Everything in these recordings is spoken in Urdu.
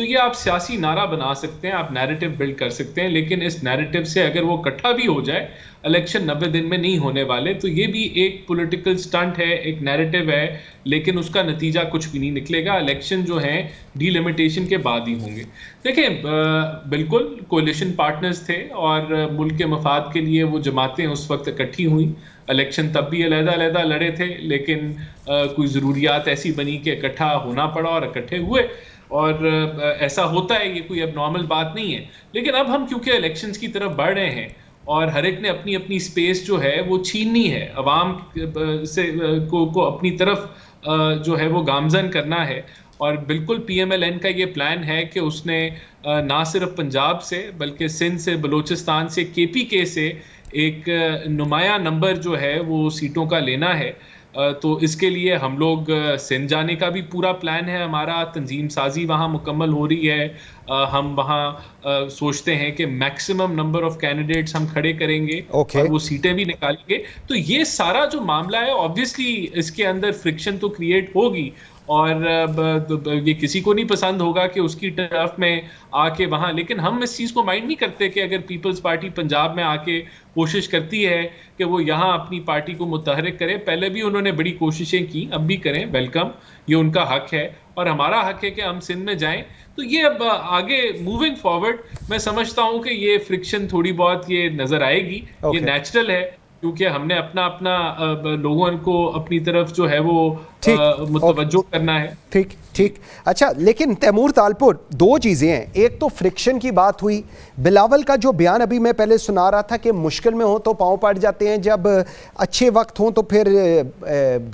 تو یہ آپ سیاسی نعرہ بنا سکتے ہیں, آپ نیریٹو بلڈ کر سکتے ہیں, لیکن اس نیریٹو سے اگر وہ اکٹھا بھی ہو جائے, الیکشن 90 دن میں نہیں ہونے والے, تو یہ بھی ایک پولیٹیکل سٹنٹ ہے, ایک نیریٹو ہے, لیکن اس کا نتیجہ کچھ بھی نہیں نکلے گا. الیکشن جو ہیں ڈی لمیٹیشن کے بعد ہی ہوں گے. دیکھیں بالکل کولیشن پارٹنرز تھے اور ملک کے مفاد کے لیے وہ جماعتیں اس وقت اکٹھی ہوئیں. الیکشن تب بھی علیحدہ علیحدہ لڑے تھے, لیکن کوئی ضروریات ایسی بنی کہ اکٹھا ہونا پڑا اور اکٹھے ہوئے, اور ایسا ہوتا ہے, یہ کوئی اب نارمل بات نہیں ہے. لیکن اب ہم کیونکہ الیکشنز کی طرف بڑھ رہے ہیں اور ہر ایک نے اپنی اپنی سپیس جو ہے وہ چھیننی ہے, عوام سے کو اپنی طرف جو ہے وہ گامزن کرنا ہے, اور بالکل پی ایم ایل این کا یہ پلان ہے کہ اس نے نہ صرف پنجاب سے بلکہ سندھ سے, بلوچستان سے, کے پی کے سے ایک نمایاں نمبر جو ہے وہ سیٹوں کا لینا ہے. تو اس کے لیے ہم لوگ سندھ جانے کا بھی پورا پلان ہے ہمارا, تنظیم سازی وہاں مکمل ہو رہی ہے, ہم وہاں سوچتے ہیں کہ میکسیمم نمبر آف کینڈیڈیٹس ہم کھڑے کریں گے اور وہ سیٹیں بھی نکالیں گے. تو یہ سارا جو معاملہ ہے آبویسلی اس کے اندر فرکشن تو کریٹ ہوگی, اور یہ کسی کو نہیں پسند ہوگا کہ اس کی ٹرف میں آ کے وہاں, لیکن ہم اس چیز کو مائنڈ نہیں کرتے کہ اگر پیپلز پارٹی پنجاب میں آ کے کوشش کرتی ہے کہ وہ یہاں اپنی پارٹی کو متحرک کرے. پہلے بھی انہوں نے بڑی کوششیں کی, اب بھی کریں, ویلکم, یہ ان کا حق ہے اور ہمارا حق ہے کہ ہم سندھ میں جائیں. تو یہ اب آگے موونگ فارورڈ میں سمجھتا ہوں کہ یہ فرکشن تھوڑی بہت یہ نظر آئے گی, یہ نیچرل ہے, کیونکہ ہم نے اپنا لوگوں کو اپنی طرف جو ہے وہ متوجہ کرنا ہے. ٹھیک. اچھا, لیکن تیمور تالپور, دو چیزیں ہیں. ایک تو فرکشن کی بات ہوئی, بلاول کا جو بیان ابھی میں پہلے سنا رہا تھا کہ مشکل میں ہوں تو پاؤں پڑ جاتے ہیں, جب اچھے وقت ہوں تو پھر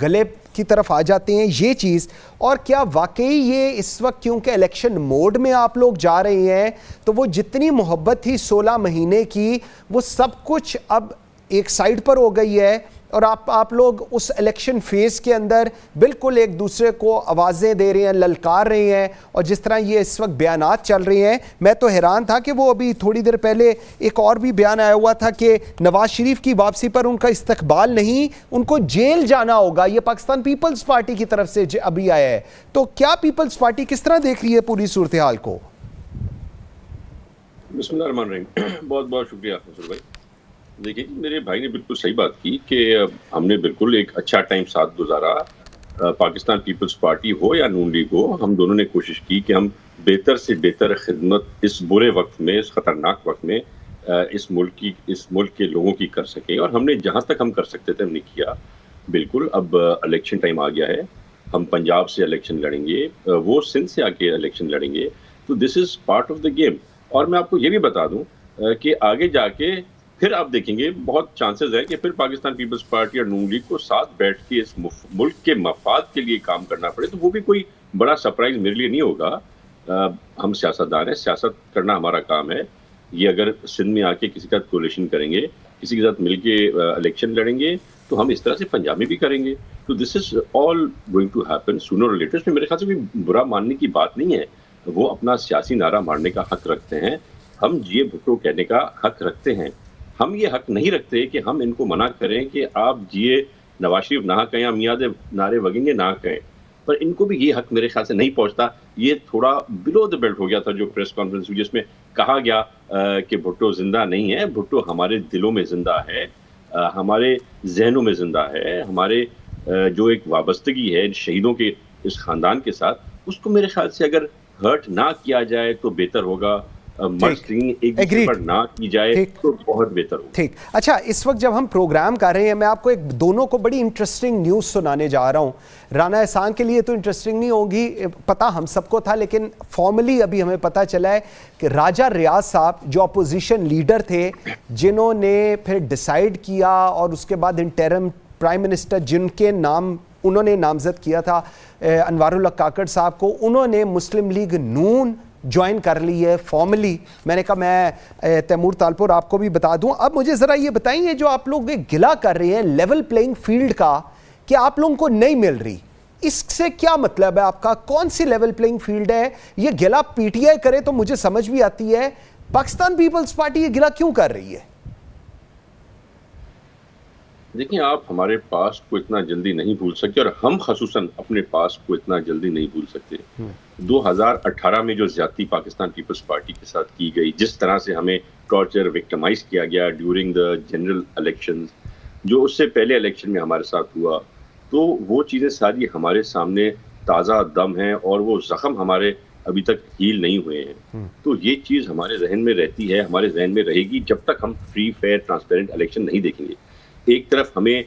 گلے کی طرف آ جاتے ہیں, یہ چیز. اور کیا واقعی یہ اس وقت کیونکہ الیکشن موڈ میں آپ لوگ جا رہے ہیں تو وہ جتنی محبت تھی 16 مہینے کی, وہ سب کچھ اب ایک سائڈ پر ہو گئی ہے, اور آپ لوگ اس الیکشن فیز کے اندر بالکل ایک دوسرے کو آوازیں دے رہے ہیں, للکار رہے ہیں, اور جس طرح یہ اس وقت بیانات چل رہے ہیں, میں تو حیران تھا کہ وہ ابھی تھوڑی دیر پہلے ایک اور بھی بیان آیا ہوا تھا کہ نواز شریف کی واپسی پر ان کا استقبال نہیں, ان کو جیل جانا ہوگا. یہ پاکستان پیپلز پارٹی کی طرف سے ابھی آیا ہے. تو کیا پیپلز پارٹی کس طرح دیکھ رہی ہے پوری صورتحال کو؟ بسم اللہ الرحمن الرحیم. بہت بہت شکریہ منصور بھائی. دیکھیے, میرے بھائی نے بالکل صحیح بات کی کہ ہم نے بالکل ایک اچھا ٹائم ساتھ گزارا. پاکستان پیپلز پارٹی ہو یا نون لیگ ہو, ہم دونوں نے کوشش کی کہ ہم بہتر سے بہتر خدمت اس برے وقت میں, اس خطرناک وقت میں اس ملک کے لوگوں کی کر سکیں, اور ہم نے جہاں تک ہم کر سکتے تھے ہم نے کیا. بالکل اب الیکشن ٹائم آ گیا ہے, ہم پنجاب سے الیکشن لڑیں گے, وہ سندھ سے آ کے الیکشن لڑیں گے. تو this is part of the game. اور میں آپ کو یہ بھی بتا دوں کہ آگے جا کے پھر آپ دیکھیں گے بہت چانسز ہے کہ پھر پاکستان پیپلز پارٹی اور نون لیگ کو ساتھ بیٹھ کے اس ملک کے مفاد کے لیے کام کرنا پڑے. تو وہ بھی کوئی بڑا سرپرائز میرے لیے نہیں ہوگا. ہم سیاستدان ہیں, سیاست کرنا ہمارا کام ہے. یہ اگر سندھ میں آ کے کسی کا کولیشن کریں گے, کسی کے ساتھ مل کے الیکشن لڑیں گے, تو ہم اس طرح سے پنجاب میں بھی کریں گے. تو this is all going to happen sooner اور لیٹر. اس میں میرے خیال سے کوئی برا ماننے کی بات نہیں ہے. وہ اپنا سیاسی نعرہ مارنے کا حق رکھتے ہیں, ہم جیے بھٹو کہنے کا حق رکھتے ہیں. ہم یہ حق نہیں رکھتے کہ ہم ان کو منع کریں کہ آپ جیے نواز شریف نہ کہیں, ہم یاد نعرے وگیں گے نہ کہیں. پر ان کو بھی یہ حق میرے خیال سے نہیں پہنچتا. یہ تھوڑا بلو دا بیلٹ ہو گیا تھا جو پریس کانفرنس ہوئی, جس میں کہا گیا کہ بھٹو زندہ نہیں ہے. بھٹو ہمارے دلوں میں زندہ ہے, ہمارے ذہنوں میں زندہ ہے. ہمارے جو ایک وابستگی ہے شہیدوں کے اس خاندان کے ساتھ, اس کو میرے خیال سے اگر ہرٹ نہ کیا جائے تو بہتر ہوگا. ایک دوسرے پر نہ کی جائے تو بہت بہتر ہوگا. ٹھیک. اچھا, اس وقت جب ہم پروگرام کر رہے ہیں, میں آپ کو ایک دونوں کو بڑی انٹرسٹنگ نیوز سنانے جا رہا ہوں. رانا احسان کے لیے تو انٹرسٹنگ نہیں ہوگی, پتہ ہم سب کو تھا, لیکن فارملی ابھی ہمیں پتہ چلا ہے کہ راجہ ریاض صاحب جو اپوزیشن لیڈر تھے, جنہوں نے پھر ڈیسائیڈ کیا اور اس کے بعد انٹرم پرائم منسٹر جن کے نام انہوں نے نامزد کیا تھا انوار اللہ کاکڑ صاحب کو, انہوں نے مسلم لیگ نون جوائن کر لی ہے فارملی. میں نے کہا میں تیمور تالپور آپ کو بھی بتا دوں. اب مجھے ذرا یہ بتائیں, یہ جو آپ لوگ گلا کر رہے ہیں لیول پلینگ فیلڈ کا کہ آپ لوگوں کو نہیں مل رہی, اس سے کیا مطلب ہے آپ کا؟ کون سی لیول پلینگ فیلڈ ہے یہ؟ گلا پی ٹی آئی کرے تو مجھے سمجھ بھی آتی ہے, پاکستان پیپلز پارٹی یہ گلا کیوں کر رہی ہے؟ دیکھیں آپ ہمارے پاسٹ کو اتنا جلدی نہیں بھول سکتے اور ہم خصوصاً اپنے پاسٹ کو اتنا جلدی نہیں بھول سکتے. 2018 میں جو زیادتی پاکستان پیپلز پارٹی کے ساتھ کی گئی, جس طرح سے ہمیں ٹارچر وکٹمائز کیا گیا ڈیورنگ دا جنرل الیکشنز, جو اس سے پہلے الیکشن میں ہمارے ساتھ ہوا, تو وہ چیزیں ساری ہمارے سامنے تازہ دم ہیں اور وہ زخم ہمارے ابھی تک ہیل نہیں ہوئے ہیں. تو یہ چیز ہمارے ذہن میں رہتی ہے, ہمارے ذہن میں رہے گی جب تک ہم فری فیئر ٹرانسپیرنٹ الیکشن نہیں دیکھیں گے. ایک طرف ہمیں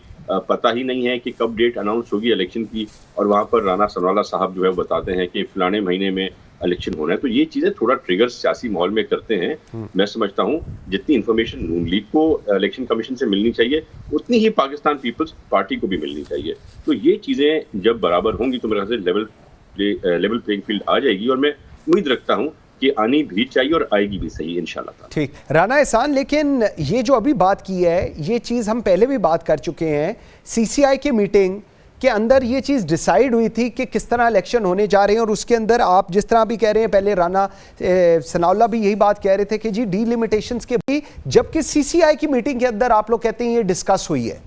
پتہ ہی نہیں ہے کہ کب ڈیٹ اناؤنس ہوگی الیکشن کی, اور وہاں پر رانا ثناءاللہ صاحب جو ہے وہ بتاتے ہیں کہ فلانے مہینے میں الیکشن ہونا ہے. تو یہ چیزیں تھوڑا ٹریگر سیاسی ماحول میں کرتے ہیں. میں سمجھتا ہوں جتنی انفارمیشن نون لیگ کو الیکشن کمیشن سے ملنی چاہیے اتنی ہی پاکستان پیپلز پارٹی کو بھی ملنی چاہیے. تو یہ چیزیں جب برابر ہوں گی تو میرے خیال سے لیول پلینگ فیلڈ آ جائے گی, اور میں امید رکھتا ہوں کہ آنی بھی چاہیے اور آئے گی بھی صحیح انشاءاللہ تعالی. ٹھیک رانا احسان, لیکن یہ جو ابھی بات کی ہے یہ چیز ہم پہلے بھی بات کر چکے ہیں. سی سی آئی کی میٹنگ کے اندر یہ چیز ڈیسائیڈ ہوئی تھی کہ کس طرح الیکشن ہونے جا رہے ہیں, اور اس کے اندر آپ جس طرح بھی کہہ رہے ہیں, پہلے رانا ثناءاللہ بھی یہی بات کہہ رہے تھے کہ جی ڈی لیمیٹیشنز کے بھی, جبکہ سی سی آئی کی میٹنگ کے اندر آپ لوگ کہتے ہیں یہ ڈسکس ہوئی ہے.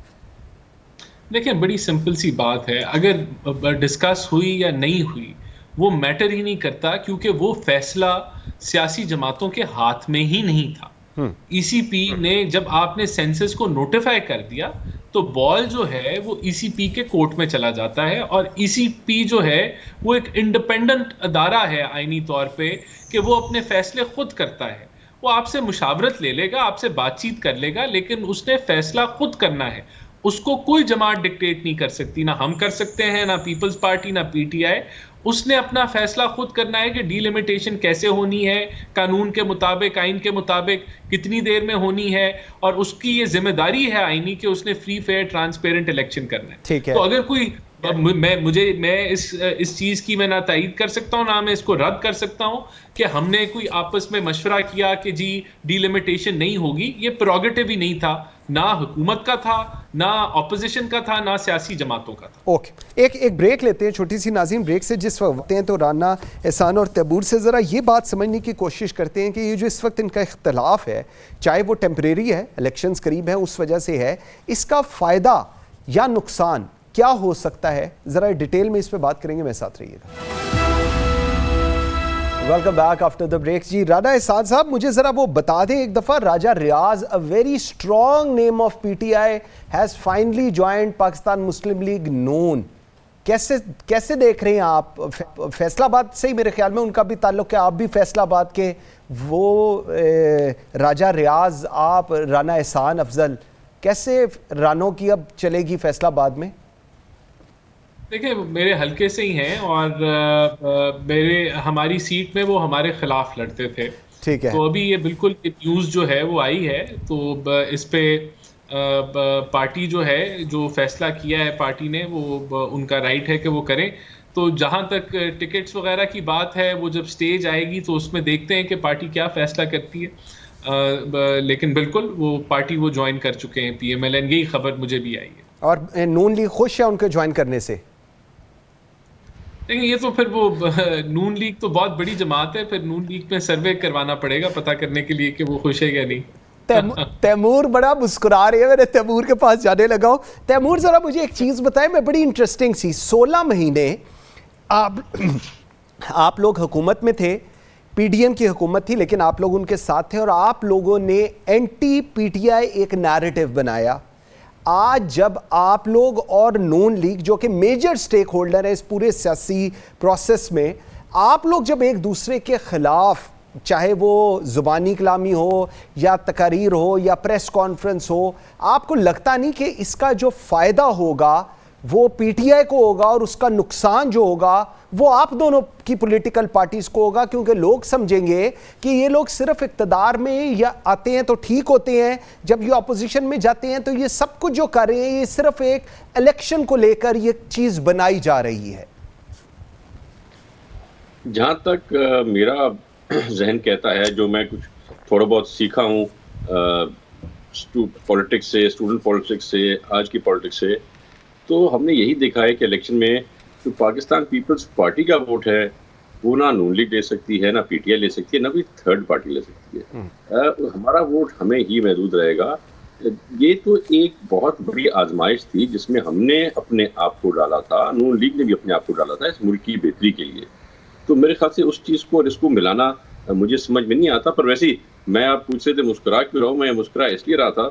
دیکھیں بڑی سمپل سی بات ہے, اگر ڈسکس ہوئی یا نہیں ہوئی وہ میٹر ہی نہیں کرتا, کیونکہ وہ فیصلہ سیاسی جماعتوں کے ہاتھ میں ہی نہیں تھا. ای سی پی نے جب آپ نے سینسس کو نوٹیفائی کر دیا تو بال جو ہے وہ ای سی پی کے کورٹ میں چلا جاتا ہے, اور ای سی پی جو ہے وہ ایک انڈیپینڈنٹ ادارہ ہے آئینی طور پہ کہ وہ اپنے فیصلے خود کرتا ہے. وہ آپ سے مشاورت لے لے گا, آپ سے بات چیت کر لے گا, لیکن اس نے فیصلہ خود کرنا ہے. اس کو کوئی جماعت ڈکٹیٹ نہیں کر سکتی, نہ ہم کر سکتے ہیں, نہ پیپلز پارٹی, نہ پی ٹی آئی. اس نے اپنا فیصلہ خود کرنا ہے کہ ڈی لیمیٹیشن کیسے ہونی ہے, قانون کے مطابق, آئین کے مطابق کتنی دیر میں ہونی ہے, اور اس کی یہ ذمہ داری ہے آئینی کہ اس نے فری فیئر ٹرانسپیرنٹ الیکشن کرنا ہے. تو اگر کوئی میں اس چیز کی میں نہ تائید کر سکتا ہوں, نہ میں اس کو رد کر سکتا ہوں کہ ہم نے کوئی آپس میں مشورہ کیا کہ جی ڈی لیمیٹیشن نہیں ہوگی. یہ پروگیٹو ہی نہیں تھا, نہ حکومت کا تھا, نہ اپوزیشن کا تھا, نہ سیاسی جماعتوں کا تھا. اوکے, ایک بریک لیتے ہیں, چھوٹی سی ناظرین بریک سے جس وقت ہیں تو رانا احسان اور تیمور سے ذرا یہ بات سمجھنے کی کوشش کرتے ہیں کہ یہ جو اس وقت ان کا اختلاف ہے, چاہے وہ ٹیمپریری ہے, الیکشنز قریب ہیں اس وجہ سے ہے, اس کا فائدہ یا نقصان کیا ہو سکتا ہے, ذرا ڈیٹیل میں اس پہ بات کریں گے, میں ساتھ رہیے گا. Welcome back after the break. جی رانا احسان صاحب مجھے ذرا وہ بتا دیں ایک دفعہ, Raja Riaz, a very strong name of P T I, has finally joined Pakistan Muslim League Noon. کیسے دیکھ رہے ہیں آپ؟ فیصل آباد سے ہی میرے خیال میں ان کا بھی تعلق ہے, آپ بھی فیصل آباد کے, وہ راجہ ریاض, آپ رانا احسان افضل, کیسے رانوں کی اب چلے گی فیصل آباد میں؟ دیکھیں میرے حلقے سے ہی ہیں, اور ہماری سیٹ میں وہ ہمارے خلاف لڑتے تھے. ٹھیک ہے, تو ابھی یہ بالکل نیوز جو ہے وہ آئی ہے, تو اس پہ پارٹی جو ہے جو فیصلہ کیا ہے پارٹی نے, وہ ان کا رائٹ ہے کہ وہ کریں. تو جہاں تک ٹکٹس وغیرہ کی بات ہے, وہ جب سٹیج آئے گی تو اس میں دیکھتے ہیں کہ پارٹی کیا فیصلہ کرتی ہے. لیکن بالکل وہ پارٹی وہ جوائن کر چکے ہیں پی ایم ایل این, یہی خبر مجھے بھی آئی ہے. اور نون لیگ خوش ہے ان کے جوائن کرنے سے؟ دیکھیں یہ تو پھر وہ نون لیگ تو بہت بڑی جماعت ہے, پھر نون لیگ میں سروے کروانا پڑے گا پتہ کرنے کے لیے کہ وہ خوش ہے یا نہیں. تیمور بڑا مسکرا رہے ہیں, میں نے تیمور کے پاس جانے لگا ہوں. تیمور ذرا مجھے ایک چیز بتائیں, میں بڑی انٹرسٹنگ سی, 16 مہینے آپ لوگ حکومت میں تھے, پی ڈی ایم کی حکومت تھی, لیکن آپ لوگ ان کے ساتھ تھے, اور آپ لوگوں نے اینٹی پی ٹی آئی ایک نیریٹو بنایا. آج جب آپ لوگ اور نون لیگ جو کہ میجر سٹیک ہولڈر ہے اس پورے سیاسی پروسیس میں, آپ لوگ جب ایک دوسرے کے خلاف, چاہے وہ زبانی کلامی ہو یا تقاریر ہو یا پریس کانفرنس ہو, آپ کو لگتا نہیں کہ اس کا جو فائدہ ہوگا وہ پی ٹی آئی کو ہوگا, اور اس کا نقصان جو ہوگا وہ آپ دونوں کی پولیٹیکل پارٹیز کو ہوگا, کیونکہ لوگ سمجھیں گے کہ یہ لوگ صرف اقتدار میں یا آتے ہیں تو ٹھیک ہوتے ہیں, جب یہ اپوزیشن میں جاتے ہیں تو یہ سب کچھ جو کر رہے ہیں یہ صرف ایک الیکشن کو لے کر یہ چیز بنائی جا رہی ہے. جہاں تک میرا ذہن کہتا ہے, جو میں کچھ تھوڑا بہت سیکھا ہوں پولیٹکس سے, اسٹوڈنٹ پولیٹکس سے, آج کی پولیٹکس سے, تو ہم نے یہی دیکھا ہے کہ الیکشن میں جو پاکستان پیپلز پارٹی کا ووٹ ہے وہ نہ نون لیگ لے سکتی ہے, نہ پی ٹی آئی لے سکتی ہے, نہ کوئی تھرڈ پارٹی لے سکتی ہے. ہمارا ووٹ ہمیں ہی محدود رہے گا. یہ تو ایک بہت بڑی آزمائش تھی جس میں ہم نے اپنے آپ کو ڈالا تھا, نون لیگ نے بھی اپنے آپ کو ڈالا تھا اس ملک کی بہتری کے لیے. تو میرے خیال سے اس چیز کو اور اس کو ملانا مجھے سمجھ میں نہیں آتا. پر ویسے ہی میں آپ پوچھ رہے تھے مسکرا کیوں رہا ہوں, میں مسکرا اس لیے رہا تھا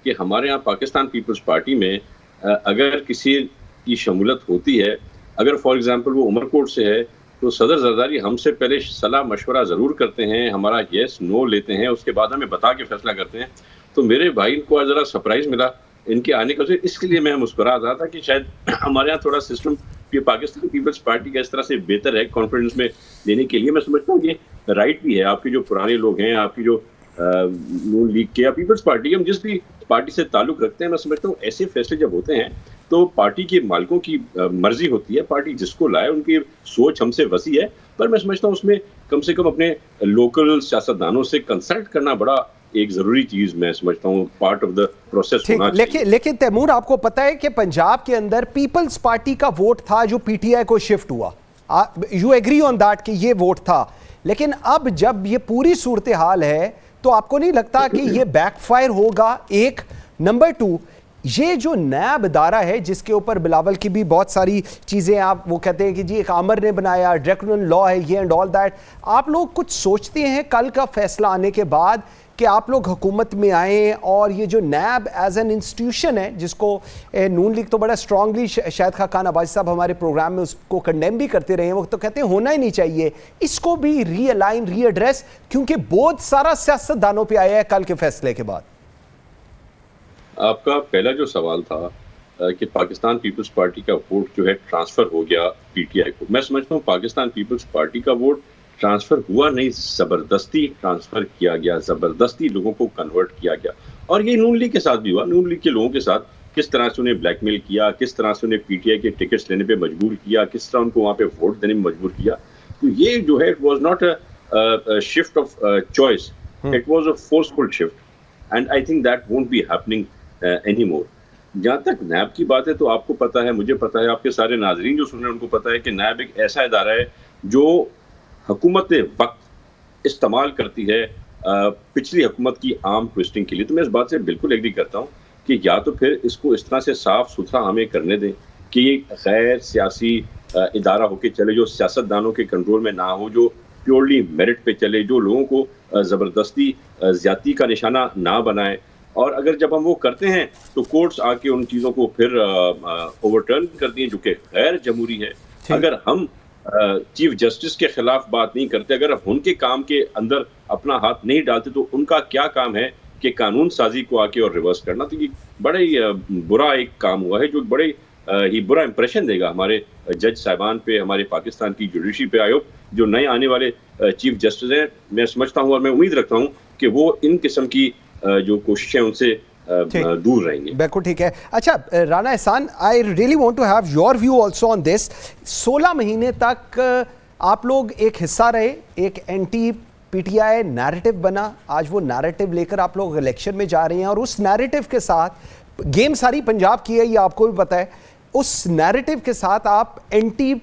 کہ ہمارے یہاں پاکستان پیپلز پارٹی میں اگر کسی کی شمولیت ہوتی ہے, اگر فار ایگزامپل وہ عمر کوٹ سے ہے, تو صدر زرداری ہم سے پہلے صلاح مشورہ ضرور کرتے ہیں, ہمارا یس نو لیتے ہیں, اس کے بعد ہمیں بتا کے فیصلہ کرتے ہیں. تو میرے بھائی کو آج ذرا سرپرائز ملا ان کے آنے کا, اس کے لیے میں مسکرا رہا تھا کہ شاید ہمارے یہاں تھوڑا سسٹم پاکستان پیپلز پارٹی کا اس طرح سے بہتر ہے کانفیڈنس میں لینے کے لیے. میں سمجھتا ہوں یہ رائٹ بھی ہے. آپ کے جو پرانے لوگ ہیں, آپ کی جو نون لیگ کے یا پیپلز پارٹی کے, ہم جس بھی پارٹی سے تعلق رکھتے ہیں, میں سمجھتا ہوں ایسے فیصلے جب ہوتے ہیں تو پارٹی کے مالکوں کی مرضی ہوتی ہے, پارٹی جس کو لائے, ان کی سوچ ہم سے وسیع ہے. پر میں سمجھتا ہوں اس میں کم سے کم اپنے لوکل سیاستدانوں سے کنسلٹ کرنا بڑا ایک ضروری چیز میں سمجھتا ہوں پارٹ آف دا پروسیس ہونا چاہیے. لیکن تیمور آپ کو پتا ہے کہ پنجاب کے اندر پیپلز پارٹی کا ووٹ تھا جو پی ٹی آئی کو شفٹ ہوا, یو ایگری آن دیٹ کہ یہ ووٹ تھا, لیکن اب جب یہ پوری صورتحال ہے تو آپ کو نہیں لگتا کہ یہ بیک فائر ہوگا؟ ایک نمبر 2, یہ جو نیب ادارہ ہے جس کے اوپر بلاول کی بھی بہت ساری چیزیں آپ وہ کہتے ہیں کہ جی ایک عامر نے بنایا, ڈریکونل لا ہے یہ اینڈ آل دیٹ, آپ لوگ کچھ سوچتے ہیں کل کا فیصلہ آنے کے بعد کہ آپ لوگ حکومت میں آئیں اور یہ جو نیب ایز این انسٹیٹیوشن ہے جس کو نون لیگ تو بڑا اسٹرانگلی, شاید خاقان عباسی صاحب ہمارے پروگرام میں اس کو کنڈیم بھی کرتے رہے ہیں, وہ تو کہتے ہیں ہونا ہی نہیں چاہیے, اس کو بھی ری الائن, ری ایڈریس, کیونکہ بہت سارا سیاست دانوں پہ آیا ہے کل کے فیصلے کے بعد. آپ کا پہلا جو سوال تھا کہ پاکستان پیپلز پارٹی کا ووٹ جو ہے ٹرانسفر ہو گیا پی ٹی آئی کو, میں سمجھتا ہوں پاکستان پیپلز پارٹی کا ووٹ ٹرانسفر ہوا نہیں, زبردستی ٹرانسفر کیا گیا, زبردستی لوگوں کو کنورٹ کیا گیا. اور یہ نون لیگ کے ساتھ بھی ہوا, نون لیگ کے لوگوں کے ساتھ کس طرح سے انہیں بلیک میل کیا, کس طرح سے انہیں پی ٹی آئی کے ٹکٹس لینے پہ مجبور کیا, کس طرح ان کو وہاں پہ ووٹ دینے میں مجبور کیا. تو یہ جو ہے it was not a shift of choice, it was a forceful shift, and I think that won't be happening any more. جہاں تک نیب کی بات ہے تو آپ کو پتا ہے, مجھے پتا ہے, آپ کے سارے ناظرین جو سن رہے ہیں ان کو پتا ہے کہ نیب ایک ایسا ادارہ ہے جو حکومت وقت استعمال کرتی ہے پچھلی حکومت کی عام ٹوسٹنگ کے لیے. تو میں اس بات سے بالکل ایگری کرتا ہوں کہ یا تو پھر اس کو اس طرح سے صاف ستھرا ہمیں کرنے دیں کہ یہ غیر سیاسی ادارہ ہو کے چلے, جو سیاست دانوں کے کنٹرول میں نہ ہو, جو پیورلی میرٹ پہ چلے, جو لوگوں کو زبردستی زیادتی کا نشانہ نہ بنائے. اور اگر جب ہم وہ کرتے ہیں تو کورٹس آ کے ان چیزوں کو پھر اوور ٹرن کرتی ہیں جو کہ غیر جمہوری ہے. اگر ہم چیف جسٹس کے خلاف بات نہیں کرتے, اگر ان کے کام کے اندر اپنا ہاتھ نہیں ڈالتے, تو ان کا کیا کام ہے کہ قانون سازی کو آ کے اور ریورس کرنا. تو یہ بڑا ہی برا ایک کام ہوا ہے جو بڑے ہی برا امپریشن دے گا ہمارے جج صاحبان پہ, ہمارے پاکستان کی جوڈیشری پہ. آیو جو نئے آنے والے چیف جسٹس ہیں, میں سمجھتا ہوں اور میں امید رکھتا ہوں کہ وہ ان قسم کی جو کوششیں ان سے دور رہیں گے. بالکل ٹھیک ہے. اچھا Rana Ehsan, I really want to have your view also on this. 16 مہینے تک آپ لوگ ایک حصہ رہے, ایک anti P T I narrative بنا, آج وہ نیریٹو لے کر آپ لوگ الیکشن میں جا رہے ہیں, اور اس نیریٹو کے ساتھ گیم ساری پنجاب کی ہے, یہ آپ کو بھی پتہ ہے, اس نیریٹو کے ساتھ آپ اینٹی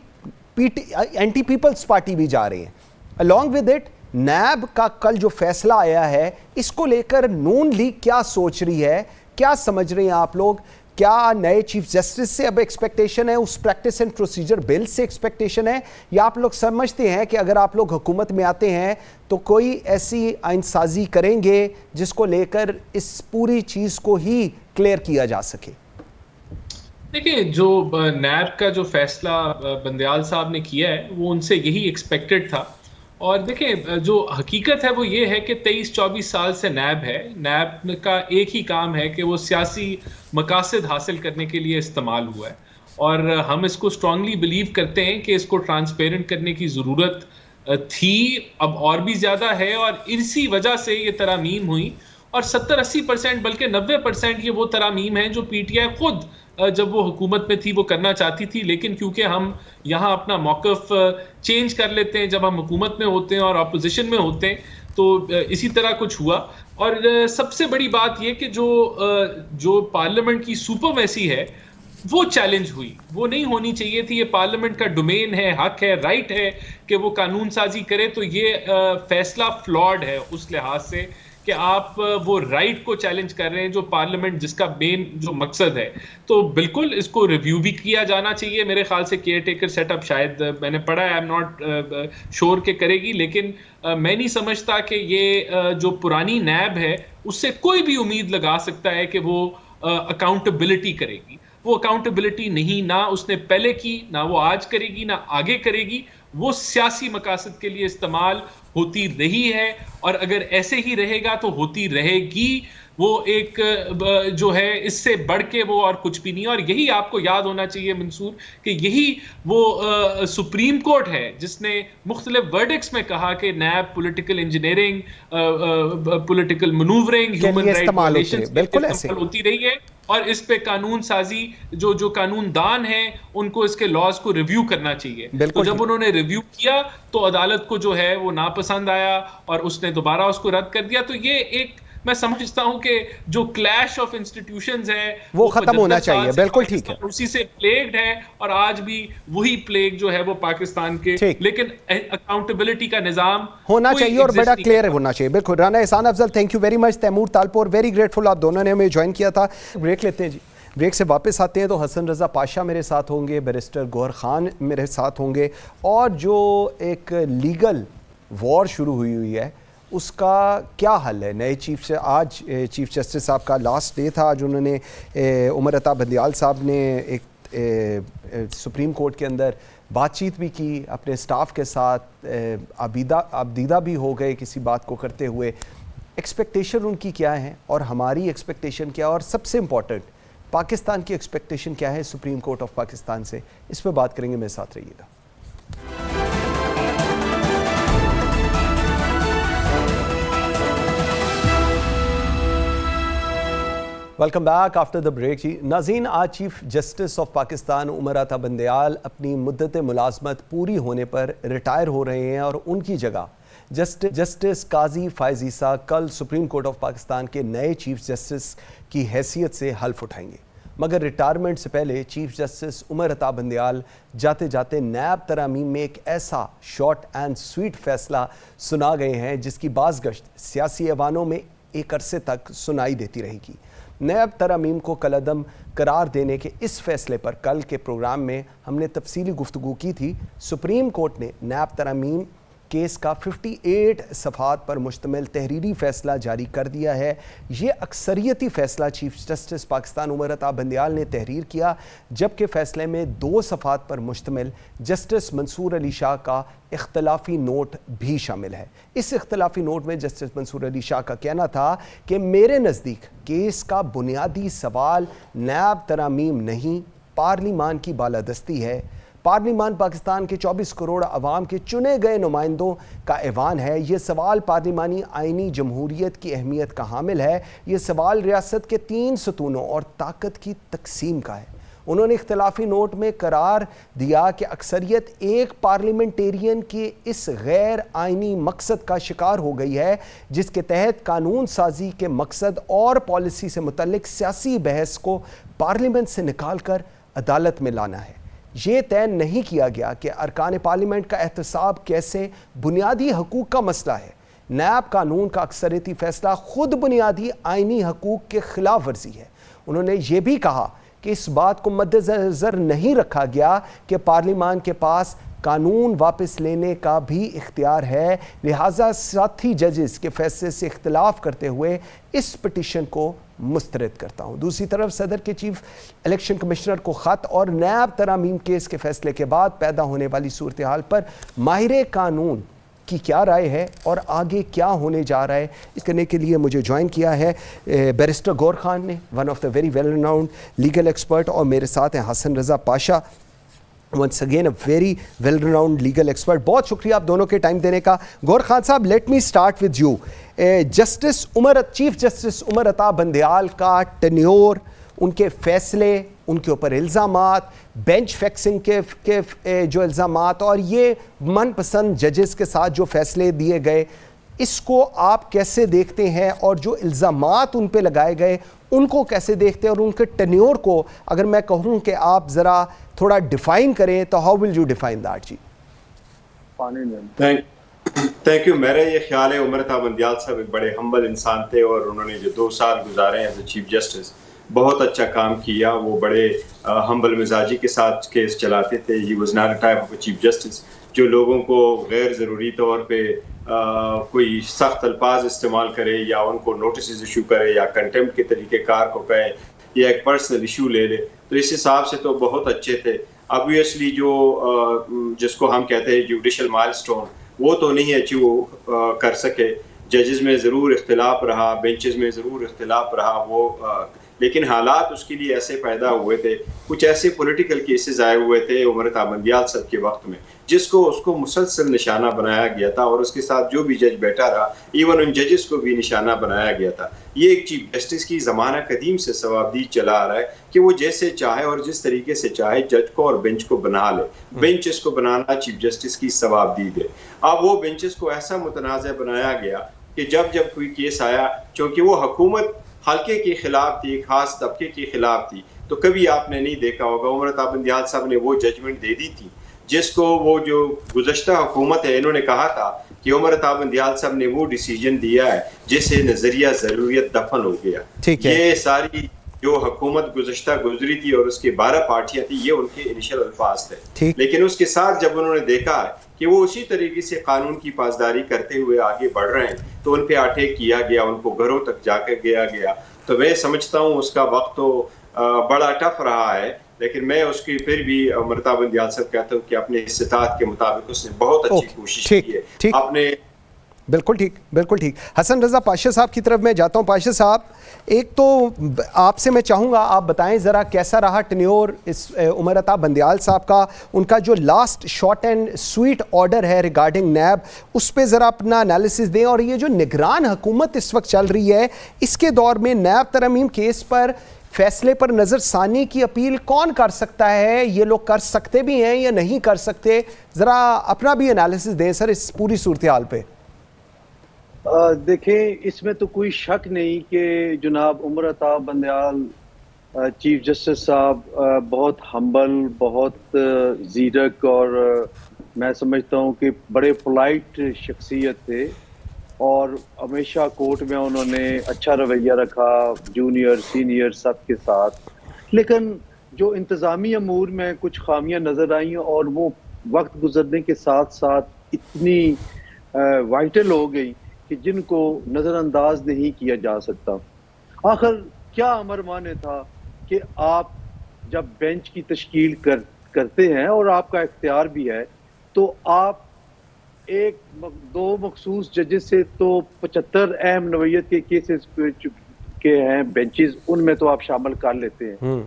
پیپلز پارٹی بھی جا رہے ہیں. along with it نیب کا کل جو فیصلہ آیا ہے اس کو لے کر نون لیگ کیا سوچ رہی ہے, کیا سمجھ رہے ہیں آپ لوگ؟ کیا نئے چیف جسٹس سے اب ایکسپیکٹیشن ہے, اس پریکٹس اینڈ پروسیجر بل سے ایکسپیکٹیشن ہے, یا آپ لوگ سمجھتے ہیں کہ اگر آپ لوگ حکومت میں آتے ہیں تو کوئی ایسی آئین سازی کریں گے جس کو لے کر اس پوری چیز کو ہی کلیئر کیا جا سکے؟ دیکھیں, جو نیب کا جو فیصلہ بندیال صاحب نے کیا ہے وہ ان سے یہی ایکسپیکٹڈ تھا. اور دیکھیں جو حقیقت ہے وہ یہ ہے کہ 23-24 سال سے نیب ہے, نیب کا ایک ہی کام ہے کہ وہ سیاسی مقاصد حاصل کرنے کے لیے استعمال ہوا ہے, اور ہم اس کو اسٹرانگلی بلیو کرتے ہیں کہ اس کو ٹرانسپیرنٹ کرنے کی ضرورت تھی, اب اور بھی زیادہ ہے, اور اسی وجہ سے یہ ترامیم ہوئی. اور 70-80% بلکہ 90% یہ وہ ترامیم ہیں جو پی ٹی آئی خود جب وہ حکومت میں تھی وہ کرنا چاہتی تھی, لیکن کیونکہ ہم یہاں اپنا موقف چینج کر لیتے ہیں جب ہم حکومت میں ہوتے ہیں اور اپوزیشن میں ہوتے ہیں, تو اسی طرح کچھ ہوا. اور سب سے بڑی بات یہ کہ جو پارلیمنٹ کی سپرمیسی ہے وہ چیلنج ہوئی, وہ نہیں ہونی چاہیے تھی. یہ پارلیمنٹ کا ڈومین ہے, حق ہے, رائٹ ہے کہ وہ قانون سازی کرے. تو یہ فیصلہ فلاڈ ہے اس لحاظ سے کہ آپ وہ رائٹ کو چیلنج کر رہے ہیں جو پارلیمنٹ جس کا مین جو مقصد ہے. تو بالکل اس کو ریویو بھی کیا جانا چاہیے. میرے خیال سے کیئر ٹیکر سیٹ اپ شاید میں نے پڑھا ہے, آئی ایم ناٹ شور کہ کرے گی, لیکن میں نہیں سمجھتا کہ یہ جو پرانی نیب ہے اس سے کوئی بھی امید لگا سکتا ہے کہ وہ اکاؤنٹیبلٹی کرے گی. وہ اکاؤنٹیبلٹی نہیں, نہ اس نے پہلے کی, نہ وہ آج کرے گی, نہ آگے کرے گی. وہ سیاسی مقاصد کے لیے استعمال ہوتی رہی ہے اور اگر ایسے ہی رہے گا تو ہوتی رہے گی. وہ ایک جو ہے اس سے بڑھ کے وہ اور کچھ بھی نہیں. اور یہی آپ کو یاد ہونا چاہیے منصور کہ یہی وہ سپریم کورٹ ہے جس نے مختلف ورڈکٹس میں کہا کہ NAB political engineering, political manoeuvring, human right violations بالکل ہوتی رہی ہے. اور اس پہ قانون سازی جو قانون دان ہیں ان کو اس کے لاز کو ریویو کرنا چاہیے. تو جب انہوں نے ریویو کیا تو عدالت کو جو ہے وہ ناپسند آیا اور اس نے دوبارہ اس کو رد کر دیا. تو یہ ایک میں سمجھتا ہوں کہ جو کلیش آف انسٹیٹیوشنز ہے وہ ختم ہونا چاہیے. بالکل ٹھیک ہے, اسی سے پلیگڈ ہے اور آج بھی وہی پلیگ جو ہے وہ پاکستان کے, لیکن اکاؤنٹیبلٹی کا نظام ہونا چاہیے اور بڑا کلیئر ہونا چاہیے. بالکل Rana Ehsan Afzal, thank you very much. Taimur Talpur, very grateful, آپ دونوں نے ہمیں جوائن کیا تھا. بریک لیتے ہیں جی, بریک سے واپس آتے ہیں تو حسن رضا پاشا میرے ساتھ ہوں گے, بیرسٹر گوہر خان میرے ساتھ ہوں گے, اور جو ایک لیگل وار شروع ہوئی ہے اس کا کیا حل ہے. نئے آج چیف جسٹس صاحب کا لاسٹ ڈے تھا. آج انہوں نے عمر عطا بندیال صاحب نے ایک سپریم کورٹ کے اندر بات چیت بھی کی اپنے سٹاف کے ساتھ, عبدیدہ بھی ہو گئے کسی بات کو کرتے ہوئے. ایکسپیکٹیشن ان کی کیا ہیں اور ہماری ایکسپیکٹیشن کیا, اور سب سے امپورٹنٹ پاکستان کی ایکسپیکٹیشن کیا ہے سپریم کورٹ آف پاکستان سے, اس پہ بات کریں گے. میرے ساتھ رہیے گا. Welcome back after the break. جی ناظرین, آج chief justice of Pakistan Umar Ata Bandial اپنی مدت ملازمت پوری ہونے پر ریٹائر ہو رہے ہیں اور ان کی جگہ جسٹس قاضی فائز عیسیٰ کل سپریم کورٹ آف پاکستان کے نئے چیف جسٹس کی حیثیت سے حلف اٹھائیں گے. مگر ریٹائرمنٹ سے پہلے چیف جسٹس عمر عطا بندیال جاتے جاتے نیب ترامیم میں ایک ایسا شارٹ اینڈ سویٹ فیصلہ سنا گئے ہیں جس کی بازگشت سیاسی ایوانوں میں ایک عرصے تک سنائی دیتی رہے گی. نیب ترامیم کو کالعدم قرار دینے کے اس فیصلے پر کل کے پروگرام میں ہم نے تفصیلی گفتگو کی تھی. سپریم کورٹ نے نیب ترامیم کیس کا 58 صفحات پر مشتمل تحریری فیصلہ جاری کر دیا ہے. یہ اکثریتی فیصلہ چیف جسٹس پاکستان عمر عطا بندیال نے تحریر کیا, جبکہ فیصلے میں 2 صفحات پر مشتمل جسٹس منصور علی شاہ کا اختلافی نوٹ بھی شامل ہے. اس اختلافی نوٹ میں جسٹس منصور علی شاہ کا کہنا تھا کہ میرے نزدیک کیس کا بنیادی سوال نیب ترامیم نہیں, پارلیمان کی بالادستی ہے. پارلیمان پاکستان کے 24 کروڑ عوام کے چنے گئے نمائندوں کا ایوان ہے. یہ سوال پارلیمانی آئینی جمہوریت کی اہمیت کا حامل ہے. یہ سوال ریاست کے 3 ستونوں اور طاقت کی تقسیم کا ہے. انہوں نے اختلافی نوٹ میں قرار دیا کہ اکثریت ایک پارلیمنٹیرین کے اس غیر آئینی مقصد کا شکار ہو گئی ہے جس کے تحت قانون سازی کے مقصد اور پالیسی سے متعلق سیاسی بحث کو پارلیمنٹ سے نکال کر عدالت میں لانا ہے. یہ طے نہیں کیا گیا کہ ارکان پارلیمنٹ کا احتساب کیسے بنیادی حقوق کا مسئلہ ہے. نیب قانون کا اکثریتی فیصلہ خود بنیادی آئینی حقوق کے خلاف ورزی ہے. انہوں نے یہ بھی کہا کہ اس بات کو مد نظر نہیں رکھا گیا کہ پارلیمان کے پاس قانون واپس لینے کا بھی اختیار ہے, لہٰذا ساتھی ججز کے فیصلے سے اختلاف کرتے ہوئے اس پٹیشن کو مسترد کرتا ہوں. دوسری طرف صدر کے چیف الیکشن کمشنر کو خط اور نیب ترامیم کیس کے فیصلے کے بعد پیدا ہونے والی صورتحال پر ماہر قانون کی کیا رائے ہے اور آگے کیا ہونے جا رہا ہے, اس کرنے کے لیے مجھے جوائن کیا ہے بیرسٹر گوہر خان نے, one of the very well renowned legal expert, اور میرے ساتھ ہیں Hasan Raza Pasha, once again a very well renowned legal expert. بہت شکریہ آپ دونوں کے ٹائم دینے کا. گوہر خان صاحب, let me start with you. Chief justice Umar Ata Bandial کا ٹینیور, ان کے فیصلے, ان کے اوپر الزامات, بینچ فکسنگ کے جو الزامات اور یہ من پسند ججز کے ساتھ جو فیصلے دیے گئے, اس کو آپ کیسے دیکھتے ہیں, اور جو الزامات ان پہ لگائے گئے ان کو کیسے دیکھتے ہیں, اور ان کے ٹینیور کو اگر میں کہوں کہ آپ ذرا تھوڑا ڈیفائن کریں تو how will you define that? جی تھینک یو. میرا یہ خیال ہے عمر تا بندیال صاحب ایک بڑے ہمبل انسان تھے اور انہوں نے جو 2 سال گزارے ایز اے چیف جسٹس بہت اچھا کام کیا. وہ بڑے ہمبل مزاجی کے ساتھ کیس چلاتے تھے. He was not a type of a chief justice جو لوگوں کو غیر ضروری طور پہ کوئی سخت الفاظ استعمال کرے یا ان کو نوٹسز ایشو کرے یا کنٹمپٹ کے طریقہ کار کو کہے یا ایک پرسنل ایشو لے لے. تو اس حساب سے تو بہت اچھے تھے. آبویسلی جو جس کو ہم کہتے ہیں جوڈیشل مائل سٹون وہ تو نہیں اچیو کر سکے. ججز میں ضرور اختلاف رہا, بینچز میں ضرور اختلاف رہا, وہ لیکن حالات اس کے لیے ایسے پیدا ہوئے تھے, کچھ ایسے پولیٹیکل کیسز آئے ہوئے تھے عمر تا بندیال صاحب کے وقت میں جس کو اس کو مسلسل نشانہ بنایا گیا تھا اور اس کے ساتھ جو بھی جج بیٹھا رہا ایون ان ججز کو بھی نشانہ بنایا گیا تھا. یہ ایک چیف جسٹس کی زمانہ قدیم سے ثوابدید چلا آ رہا ہے کہ وہ جیسے چاہے اور جس طریقے سے چاہے جج کو اور بینچ کو بنا لے. بینچز کو بنانا چیف جسٹس کی ثوابدید ہے. اب وہ بینچز کو ایسا متنازع بنایا گیا کہ جب کوئی کیس آیا, چونکہ وہ حکومت حلقے کے خلاف تھی, خاص طبقے کے خلاف تھی, تو کبھی آپ نے نہیں دیکھا ہوگا عمر تا بندیال صاحب نے وہ ججمنٹ دے دی تھی جس کو وہ جو گزشتہ حکومت ہے انہوں نے کہا تھا کہ عمر تا بندیال صاحب نے وہ ڈیسیجن دیا ہے جس سے نظریہ ضروریت دفن ہو گیا. یہ ساری جو حکومت گزشتہ گزری تھی اور اس کے 12 پارٹیاں تھیں, یہ ان کے انیشل الفاظ تھے. لیکن اس کے ساتھ جب انہوں نے دیکھا کہ وہ اسی طریقے سے قانون کی پاسداری کرتے ہوئے آگے بڑھ رہے ہیں تو ان پہ اٹیک کیا گیا, ان کو گھروں تک جا کے گیا. تو میں سمجھتا ہوں اس کا وقت تو بڑا ٹف رہا ہے, لیکن میں اس کی پھر بھی عمر تا بندیال صاحب کہتا ہوں کہ اپنے استطاعت کے مطابق اس نے بہت اچھی کوشش کی ہے. اپنے بالکل ٹھیک, بالکل ٹھیک. حسن رضا پاشا صاحب کی طرف میں جاتا ہوں. پاشا صاحب, ایک تو آپ سے میں چاہوں گا آپ بتائیں ذرا کیسا رہا ٹینیور اس عمر تا بندیال صاحب کا, ان کا جو last short and sweet order ہے ریگارڈنگ نیب, اس پہ ذرا اپنا انالیسس دیں. اور یہ جو نگران حکومت اس وقت چل رہی ہے, اس کے دور میں نیب ترمیم کیس پر فیصلے پر نظر ثانی کی اپیل کون کر سکتا ہے؟ یہ لوگ کر سکتے بھی ہیں یا نہیں کر سکتے؟ ذرا اپنا بھی انالیسس دیں سر اس پوری صورتحال پہ. دیکھیں, اس میں تو کوئی شک نہیں کہ جناب عمر تا بندیال چیف جسٹس صاحب بہت ہمبل, بہت زیرک اور میں سمجھتا ہوں کہ بڑے پولائٹ شخصیت تھے اور ہمیشہ کورٹ میں انہوں نے اچھا رویہ رکھا جونیئر سینئر سب کے ساتھ. لیکن جو انتظامی امور میں کچھ خامیاں نظر آئیں اور وہ وقت گزرنے کے ساتھ ساتھ اتنی وائٹل ہو گئی کہ جن کو نظر انداز نہیں کیا جا سکتا. آخر کیا امر معنے تھا کہ آپ جب بینچ کی تشکیل کرتے ہیں اور آپ کا اختیار بھی ہے تو آپ ایک 2 مخصوص ججز سے تو 75 اہم نوعیت کے کیسز کے ہیں بینچز, ان میں تو آپ شامل کر لیتے ہیں.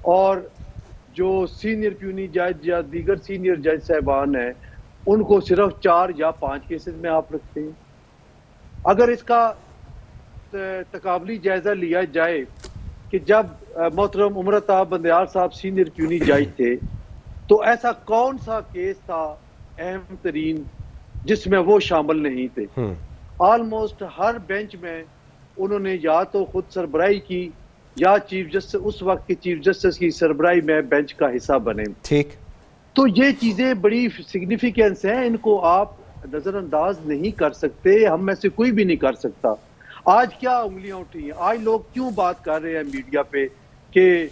اور جو سینئر پیونی جج یا دیگر سینئر جج صاحبان ہیں ان کو صرف 4 یا 5 کیسز میں آپ رکھتے ہیں. اگر اس کا تقابلی جائزہ لیا جائے کہ جب محترم عمر تا بندیال صاحب سینئر پیونی جج تھے تو ایسا کون سا کیس تھا اہم ترین جس میں وہ شامل نہیں تھے؟ آلموسٹ ہر بینچ میں انہوں نے یا تو خود سربراہی کی یا چیف جسٹس, اس وقت کے چیف جسٹس کی سربراہی میں بینچ کا حصہ بنے. ٹھیک, تو یہ چیزیں بڑی سگنیفیکینس ہیں, ان کو آپ نظر انداز نہیں کر سکتے, ہم میں سے کوئی بھی نہیں کر سکتا. آج کیا انگلیاں اٹھی ہیں, آج لوگ کیوں بات کر رہے ہیں میڈیا پہ کہ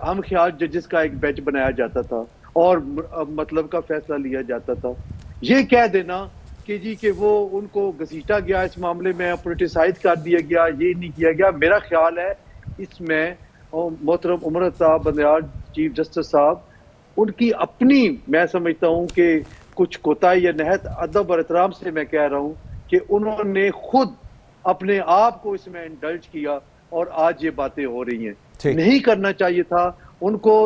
ہم خیال ججز کا ایک بینچ بنایا جاتا تھا اور مطلب کا فیصلہ لیا جاتا تھا. یہ کہہ دینا کہ جی کہ وہ ان کو گھسیٹا گیا اس معاملے میں, پولیٹیسائز کر دیا گیا, یہ نہیں کیا گیا. میرا خیال ہے اس میں محترم عمر تا بندیال چیف جسٹس صاحب ان کی اپنی, میں سمجھتا ہوں کہ کچھ کوتاہی یا نہایت ادب اور احترام سے میں کہہ رہا ہوں کہ انہوں نے خود اپنے آپ کو اس میں انڈلج کیا اور آج یہ باتیں ہو رہی ہیں. نہیں کرنا چاہیے تھا ان کو.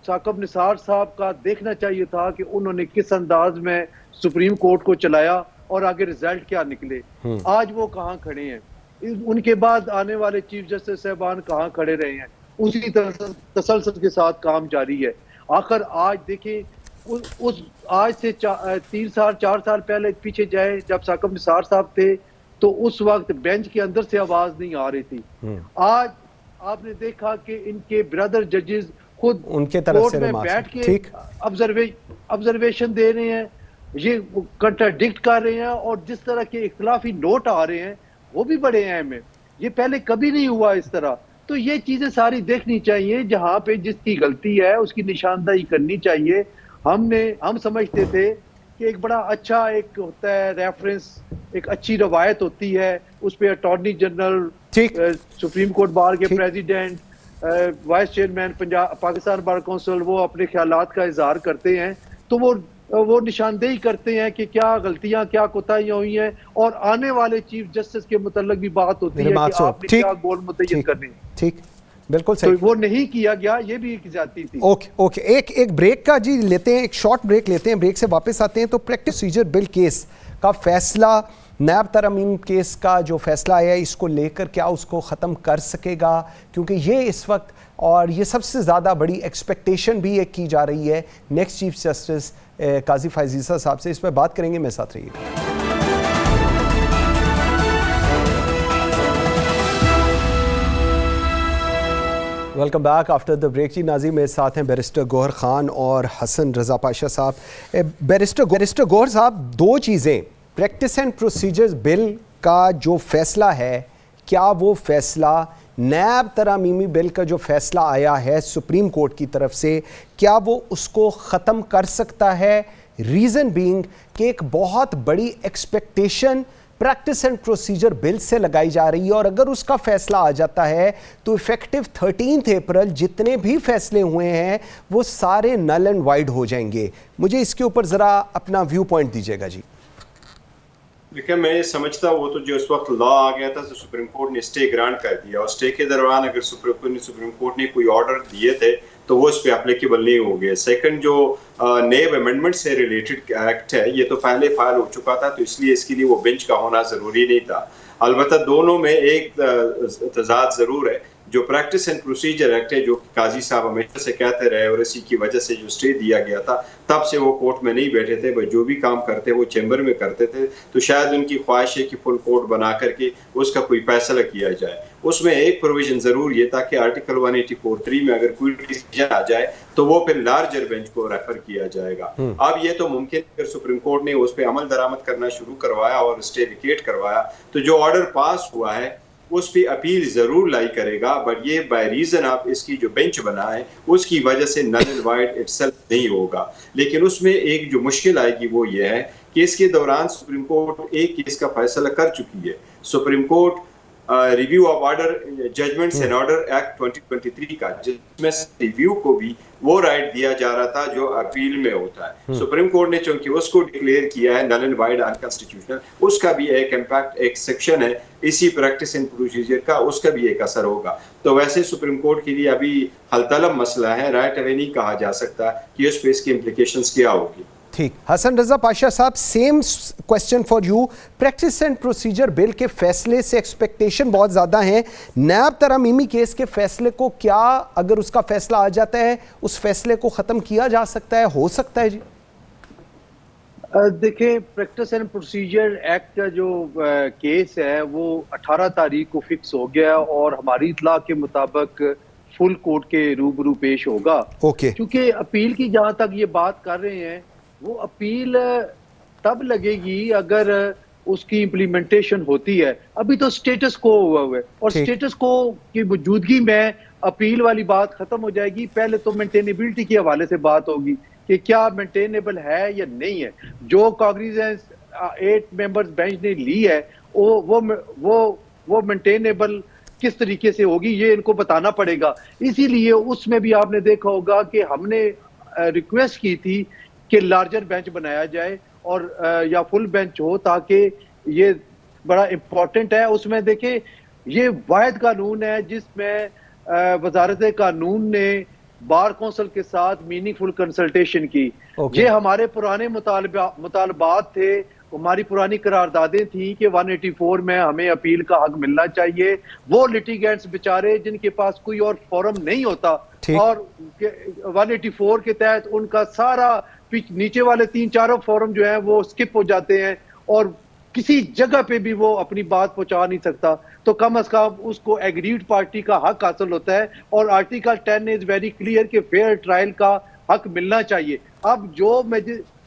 ثاقب نثار صاحب کا دیکھنا چاہیے تھا کہ انہوں نے کس انداز میں سپریم کورٹ کو چلایا اور آگے رزلٹ کیا نکلے. آج وہ کہاں کھڑے ہیں, ان کے بعد آنے والے چیف جسٹس صاحبان کہاں کھڑے رہے ہیں, اسی تسلسل کے ساتھ کام جاری ہے. آخر آج دیکھیں, آج سے 4 سال پہلے پیچھے جائیں جب ثاقب نثار صاحب تھے تو اس وقت بینچ کے اندر سے آواز نہیں آ رہی تھی. آج آپ نے دیکھا کہ ان کے برادر ججز خود ان کے طرف سے میں بیٹھ کے آبزرویشن دے رہے ہیں یہ کنٹراڈکٹ کر رہے ہیں، اور جس طرح کے اختلافی نوٹ آ رہے ہیں وہ بھی بڑے اہم ہیں. یہ پہلے کبھی نہیں ہوا اس طرح. تو یہ چیزیں ساری دیکھنی چاہیے، جہاں پہ جس کی غلطی ہے اس کی نشاندہی کرنی چاہیے. ہم سمجھتے تھے کہ ایک بڑا اچھا ایک ہوتا ہے ریفرنس، ایک اچھی روایت ہوتی ہے، اس پہ attorney general, supreme court bar کے president, vice chairman Pakistan bar council, وہ اپنے خیالات کا اظہار کرتے ہیں، تو وہ نشاندہی کرتے ہیں کہ کیا غلطیاں، کیا کوتاہیاں ہوئی ہیں، اور آنے والے چیف جسٹس کے متعلق بھی بات ہوتی ہے کہ آپ نے کیا گول متعین کرنے. ٹھیک، بالکل تو صحیح. وہ نہیں کیا گیا، یہ بھی ایک زیادتی تھی. اوکے ایک بریک کا جی لیتے ہیں، ایک شارٹ بریک لیتے ہیں، بریک سے واپس آتے ہیں. تو پریکٹس پروسیجر بل کیس کا فیصلہ، نیب ترمیم کیس کا جو فیصلہ آیا ہے، اس کو لے کر کیا اس کو ختم کر سکے گا؟ کیونکہ یہ اس وقت، اور یہ سب سے زیادہ بڑی ایکسپیکٹیشن بھی ایک کی جا رہی ہے نیکسٹ چیف جسٹس قاضی فائز عیسیٰ صاحب سے. اس پہ بات کریں گے، میرے ساتھ رہیے. Welcome back after the break. جی ناظرین، میرے ساتھ ہیں بیرسٹر گوہر خان اور حسن رضا پاشا صاحب. بیرسٹر گوہر صاحب، دو چیزیں، پریکٹس اینڈ پروسیجرز بل کا جو فیصلہ ہے، کیا وہ فیصلہ نیب ترمیمی بل کا جو فیصلہ آیا ہے سپریم کورٹ کی طرف سے، کیا وہ اس کو ختم کر سکتا ہے؟ ریزن بینگ کہ ایک بہت بڑی ایکسپیکٹیشن پریکٹس اینڈ پروسیجر بل سے لگائی جا رہی ہے، اور اگر اس کا فیصلہ آ جاتا ہے تو ایفیکٹو 13 اپریل جتنے بھی فیصلے ہوئے ہیں وہ سارے نل اینڈ وائڈ ہو جائیں گے. مجھے اس کے اوپر ذرا اپنا ویو پوائنٹ دیجیے گا. جی دیکھیں، میں یہ سمجھتا وہ تو جو اس وقت لا آ گیا تھا تو سپریم کورٹ نے اسٹے گرانٹ کر دیا، اور اسٹے کے دوران اگر سپریم کورٹ نے کوئی آرڈر دیے تھے تو وہ اس پہ اپلیکیبل نہیں ہو گئے. سیکنڈ، جو نیب امینڈمنٹ سے ریلیٹڈ ایکٹ ہے، یہ تو پہلے فائل ہو چکا تھا، تو اس لیے اس کے لیے وہ بینچ کا ہونا ضروری نہیں تھا. البتہ دونوں میں ایک تضاد ضرور ہے. جو پریکٹس اینڈ پروسیجر ایکٹ ہے، جو قاضی صاحب ہمیشہ سے کہتے رہے، اور اسی کی وجہ سے جو اسٹے دیا گیا تھا، تب سے وہ کورٹ میں نہیں بیٹھے تھے، جو بھی کام کرتے وہ چیمبر میں کرتے تھے. تو شاید ان کی خواہش ہے کہ فل کورٹ بنا کر کے اس کا کوئی فیصلہ کیا جائے. اس میں ایک پروویژن ضرور یہ تھا کہ آرٹیکل 184(3) میں اگر کوئی ڈیسیژن آ جائے تو وہ پھر لارجر بینچ کو ریفر کیا جائے گا. اب یہ تو ممکن اگر سپریم کورٹ نے اس پہ عمل درآمد کرنا شروع کروایا اور اسٹے ویکیٹ کروایا تو جو آرڈر پاس ہوا ہے اس پہ اپیل ضرور لائی کرے گا، بٹ یہ بائی ریزن آپ اس کی جو بینچ بنا ہے اس کی وجہ سے null and void itself نہیں ہوگا. لیکن اس میں ایک جو مشکل آئے گی وہ یہ ہے کہ اس کے دوران سپریم کورٹ ایک کیس کا فیصلہ کر چکی ہے. Supreme Court review of order judgments and order act 2023 کا، جس میں ریویو کو بھی وہ رائٹ دیا جا رہا تھا جو اپیل میں ہوتا ہے. سپریم کورٹ نے چونکہ اس کو ڈکلیئر کیا ہے نل اینڈ وائڈ انکانسٹیٹیوشنل، اس کا بھی ایک امپیکٹ، ایک سیکشن ہے اسی پریکٹس اینڈ پروسیجر کا، اس کا بھی ایک اثر ہوگا. تو ویسے سپریم کورٹ کے لیے ابھی حل طلب مسئلہ ہے، رائٹ اوے نہیں کہا جا سکتا کہ اس پہ اس کی امپلیکیشنز کیا ہوگی. ٹھیک. حسن رضا پاشا صاحب، same question for you. Practice and procedure bill کے فیصلے سے ایکسپیکٹیشن بہت زیادہ ہیں. نیب ترمیمی کیس کے فیصلے کو کیا، اگر اس کا فیصلہ آ جاتا ہے، اس فیصلے کو ختم کیا جا سکتا ہے، ہو سکتا ہے؟ جی دیکھیں، پریکٹس اینڈ پروسیجر ایکٹ کا جو کیس ہے وہ 18 تاریخ کو فکس ہو گیا، اور ہماری اطلاع کے مطابق فل کورٹ کے روبرو پیش ہوگا. کیونکہ اپیل کی جہاں تک یہ بات کر رہے ہیں، وہ اپیل تب لگے گی اگر اس کی امپلیمنٹیشن ہوتی ہے. ابھی تو سٹیٹس کو ہوا ہوا ہے، اور سٹیٹس کو کی موجودگی میں اپیل والی بات ختم ہو جائے گی. پہلے تو مینٹینیبلٹی کے حوالے سے بات ہوگی کہ کیا مینٹینیبل ہے یا نہیں ہے. جو کاگنیزنس 8 ممبرز بینچ نے لی ہے وہ مینٹینیبل کس طریقے سے ہوگی، یہ ان کو بتانا پڑے گا. اسی لیے اس میں بھی آپ نے دیکھا ہوگا کہ ہم نے ریکویسٹ کی تھی کہ لارجر بینچ بنایا جائے اور یا فل بینچ ہو، تاکہ یہ بڑا امپورٹنٹ ہے. اس میں دیکھیں، یہ واحد قانون ہے جس میں وزارت قانون نے بار کونسل کے ساتھ میننگ فل کنسلٹیشن کی. یہ ہمارے پرانے مطالبات تھے، ہماری پرانی قراردادیں تھیں کہ 184 میں ہمیں اپیل کا حق ملنا چاہیے. وہ لٹیگینٹس بیچارے جن کے پاس کوئی اور فورم نہیں ہوتا، اور 184 کے تحت ان کا سارا نیچے والے 3-4 فورم جو ہیں وہ سکپ ہو جاتے ہیں، اور کسی جگہ پہ بھی وہ اپنی بات پہنچا نہیں سکتا. تو کم از کم اس کو ایگریڈ پارٹی کا حق حاصل ہوتا ہے، اور آرٹیکل 10 از ویری کلیئر کہ فیئر ٹرائل کا حق ملنا چاہیے. اب جو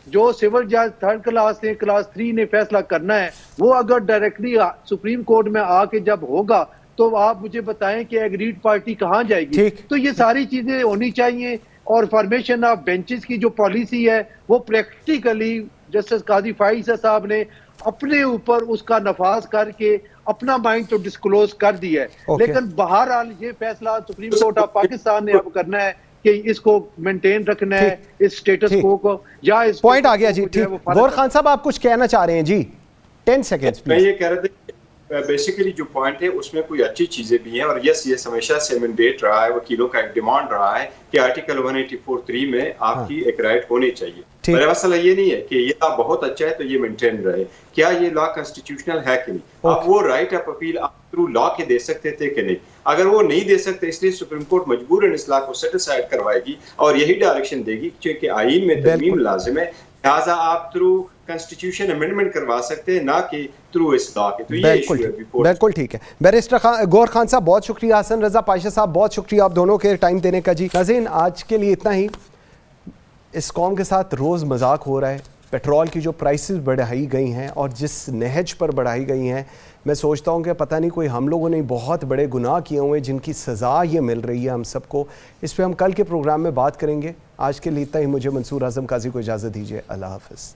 جو سول جج 3rd کلاس نے کلاس 3 نے فیصلہ کرنا ہے وہ اگر ڈائریکٹلی سپریم کورٹ میں آ کے جب ہوگا تو آپ مجھے بتائیں کہ ایگریڈ پارٹی کہاں جائے گی. تو یہ ساری چیزیں ہونی چاہیے. اور فارمیشن آف بینچز کی جو پالیسی ہے وہ پریکٹیکلی جسٹس قاضی فائز صاحب نے اپنے اوپر اس کا نفاذ کر کے اپنا مائنڈ تو ڈسکلوز کر دیا ہے. لیکن بہرحال یہ فیصلہ سپریم کورٹ آف پاکستان نے اب کرنا ہے کہ اس کو مینٹین رکھنا ہے اس سٹیٹس کو یا اس پوائنٹ آ گیا جی. غور خان صاحب آپ کچھ کہنا چاہ رہے ہیں جی 10 سیکنڈز. میں یہ کہہ رہا تھا بیسیکلی جو پوائنٹ ہے اس میں کوئی اچھی چیزیں بھی ہیں اور یس یہ ہمیشہ سے مینڈیٹ رہا ہے وکیلوں کا ایک ڈیمانڈ رہا ہے کہ آرٹیکل 184(3) میں آپ کی ایک رائٹ ہونی چاہیے. میرا مسئلہ یہ نہیں ہے کہ یہ بہت اچھا ہے تو یہ مینٹین رہے. کیا یہ لا کنسٹیٹیوشنل ہے کہ نہیں؟ آپ وہ رائٹ آف اپیل آپ تھرو لا کے دے سکتے تھے کہ نہیں؟ اگر وہ نہیں دے سکتے اس لیے سپریم کورٹ مجبوراً اس لا کو سیٹ اسائڈ کروائے گی اور یہی ڈائریکشن دے گی چونکہ آئین میں ترمیم لازم ہے لہٰذا آپ تھرو کنسٹیٹیوشن امینڈمنٹ کروا سکتے ہیں نہ کہ تھرو اس لا کے. تو یہ ایشو ہے. بالکل ٹھیک ہے. بیرسٹر غور خان صاحب بہت شکریہ. حسن رضا پاشا صاحب بہت شکریہ آپ دونوں کے ٹائم دینے کا. جی ناظرین آج کے لیے اتنا ہی. اس قوم کے ساتھ روز مذاق ہو رہا ہے. پیٹرول کی جو پرائسز بڑھائی گئی ہیں اور جس نہج پر بڑھائی گئی ہیں میں سوچتا ہوں کہ پتہ نہیں کوئی ہم لوگوں نے بہت بڑے گناہ کیے ہوئے جن کی سزا یہ مل رہی ہے ہم سب کو. اس پہ ہم کل کے پروگرام میں بات کریں گے. آج کے لیے اتنا ہی. مجھے منصور اعظم قاضی کو اجازت دیجیے. اللہ حافظ.